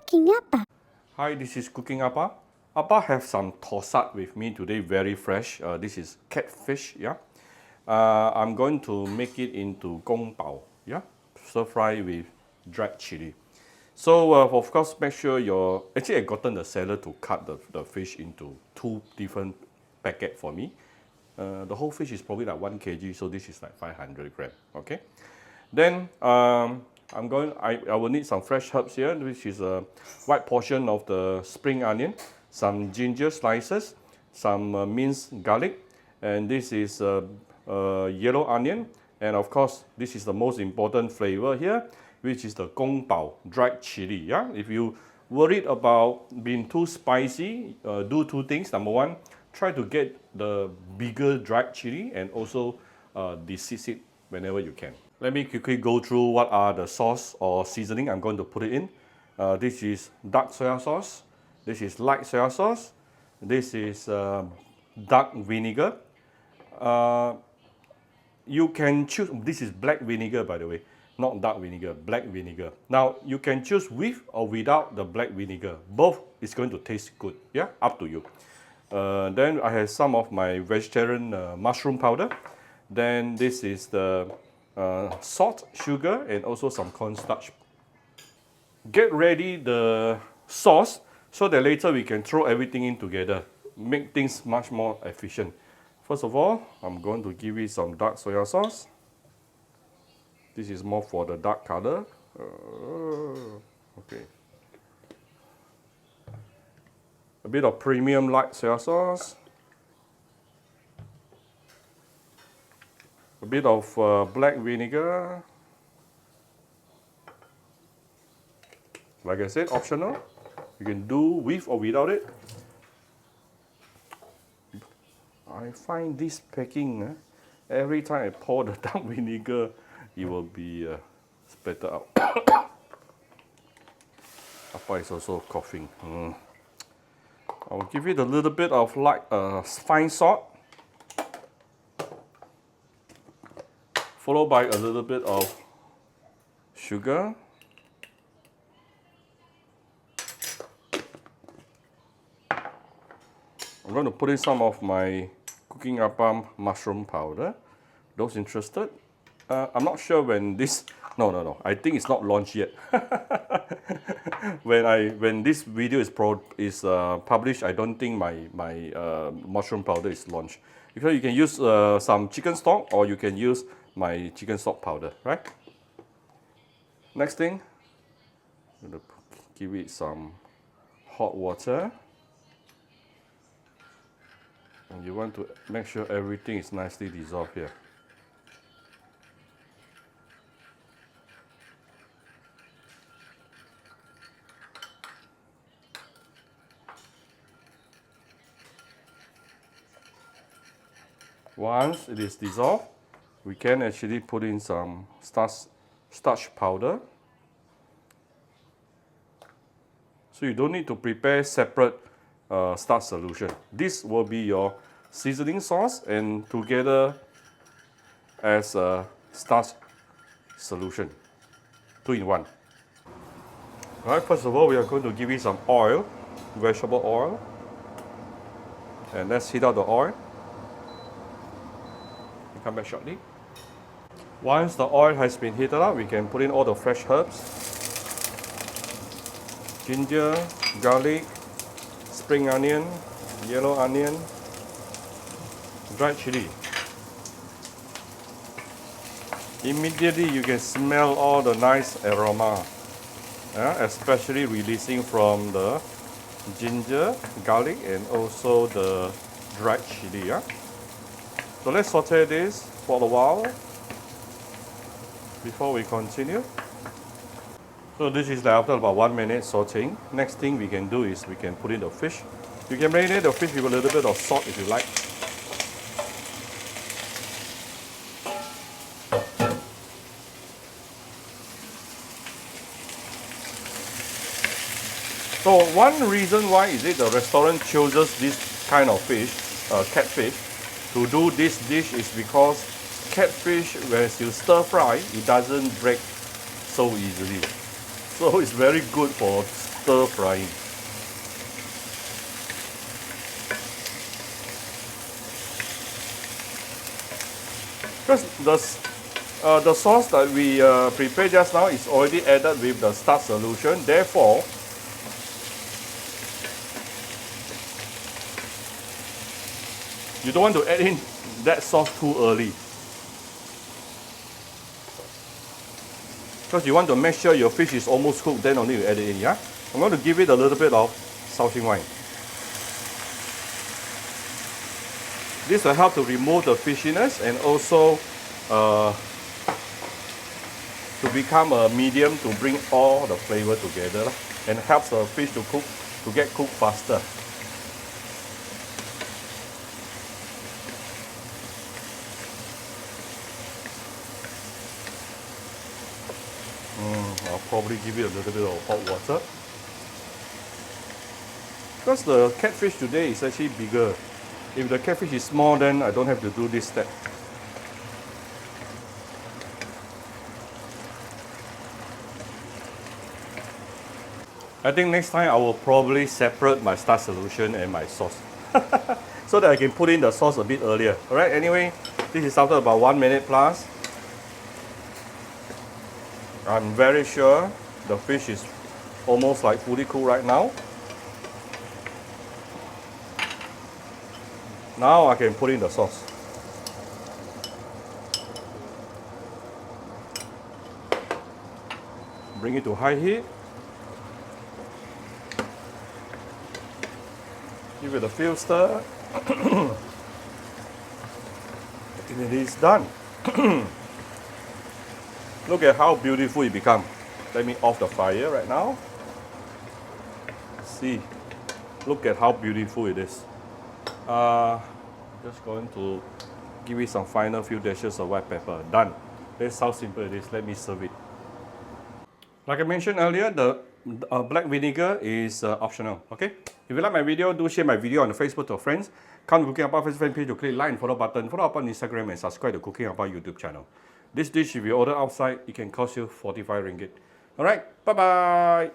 cooking apa? Hi, this is Cooking Appa. Appa have some Toh Saat with me today, very fresh. This is catfish, yeah. I'm going to make it into gong bao, yeah, stir fry with dried chili. So of course, make sure actually I gotten the seller to cut the fish into 2 different packet for me. The whole fish is probably like 1 kg, so this is like 500 gram, okay. Then I will need some fresh herbs here, which is a white portion of the spring onion, some ginger slices, some minced garlic, and this is yellow onion, and of course this is the most important flavor here, which is the gong bao dried chili. Yeah, if you worried about being too spicy, do 2 things. Number 1, try to get the bigger dried chili, and also de-season it whenever you can. Let me quickly go through what are the sauce or seasoning I'm going to put it in. This is dark soya sauce. This is light soya sauce. This is dark vinegar. You can choose, this is black vinegar by the way, not dark vinegar, black vinegar. Now you can choose with or without the black vinegar. Both is going to taste good, yeah, up to you. Then I have some of my vegetarian mushroom powder. Then this is the salt, sugar, and also some cornstarch. Get ready the sauce so that later we can throw everything in together, make things much more efficient. First of all, I'm going to give it some dark soya sauce. This is more for the dark color. Okay. A bit of premium light soya sauce. A bit of black vinegar. Like I said, optional. You can do with or without it. I find this packing, every time I pour the dark vinegar, it will be splattered out. Appa is also coughing. I'll give it a little bit of light fine salt, followed by a little bit of sugar. I'm going to put in some of my Cooking Appa mushroom powder. Those interested, I'm not sure when this. No. I think it's not launched yet. when this video is published, I don't think my mushroom powder is launched. Because you can use some chicken stock, or you can use my chicken stock powder, right? Next thing, I'm going to give it some hot water. And you want to make sure everything is nicely dissolved here. Once it is dissolved, we can actually put in some starch powder. So you don't need to prepare separate starch solution. This will be your seasoning sauce and together as a starch solution, 2 in 1. Alright, first of all, we are going to give it some oil, vegetable oil, and let's heat up the oil. We'll come back shortly. Once the oil has been heated up, we can put in all the fresh herbs, ginger, garlic, spring onion, yellow onion, dried chili. Immediately you can smell all the nice aroma, especially releasing from the ginger, garlic, and also the dried chili. Yeah? So let's saute this for a while before we continue. So this is after about 1 minute sauteing. Next thing we can do is we can put in the fish. You can marinate the fish with a little bit of salt if you like. So one reason why is it the restaurant chooses this kind of fish, catfish, to do this dish is because catfish, when you stir fry, it doesn't break so easily. So it's very good for stir frying. Because the sauce that we prepared just now is already added with the starch solution. Therefore, you don't want to add in that sauce too early. Because you want to make sure your fish is almost cooked, then only you add it in, yeah? I'm going to give it a little bit of Sautéing wine. This will help to remove the fishiness and also to become a medium to bring all the flavor together and helps the fish to get cooked faster. I'll probably give it a little bit of hot water. Because the catfish today is actually bigger. If the catfish is small, then I don't have to do this step. I think next time I will probably separate my starch solution and my sauce. So that I can put in the sauce a bit earlier. Alright, anyway, this is after about 1 minute plus. I'm very sure the fish is almost like fully cooked right now. Now I can put in the sauce. Bring it to high heat. Give it a few stir. And it is done. Look at how beautiful it becomes. Let me off the fire right now. See, look at how beautiful it is. Just going to give it some final few dashes of white pepper. Done. That's how simple it is. Let me serve it. Like I mentioned earlier, the black vinegar is optional. Okay. If you like my video, do share my video on Facebook to friends. Come to Cooking Appa Facebook fan page to click like and follow button. Follow up on Instagram and subscribe to Cooking Appa YouTube channel. This dish, if you order outside, it can cost you 45 ringgit. Alright, bye bye.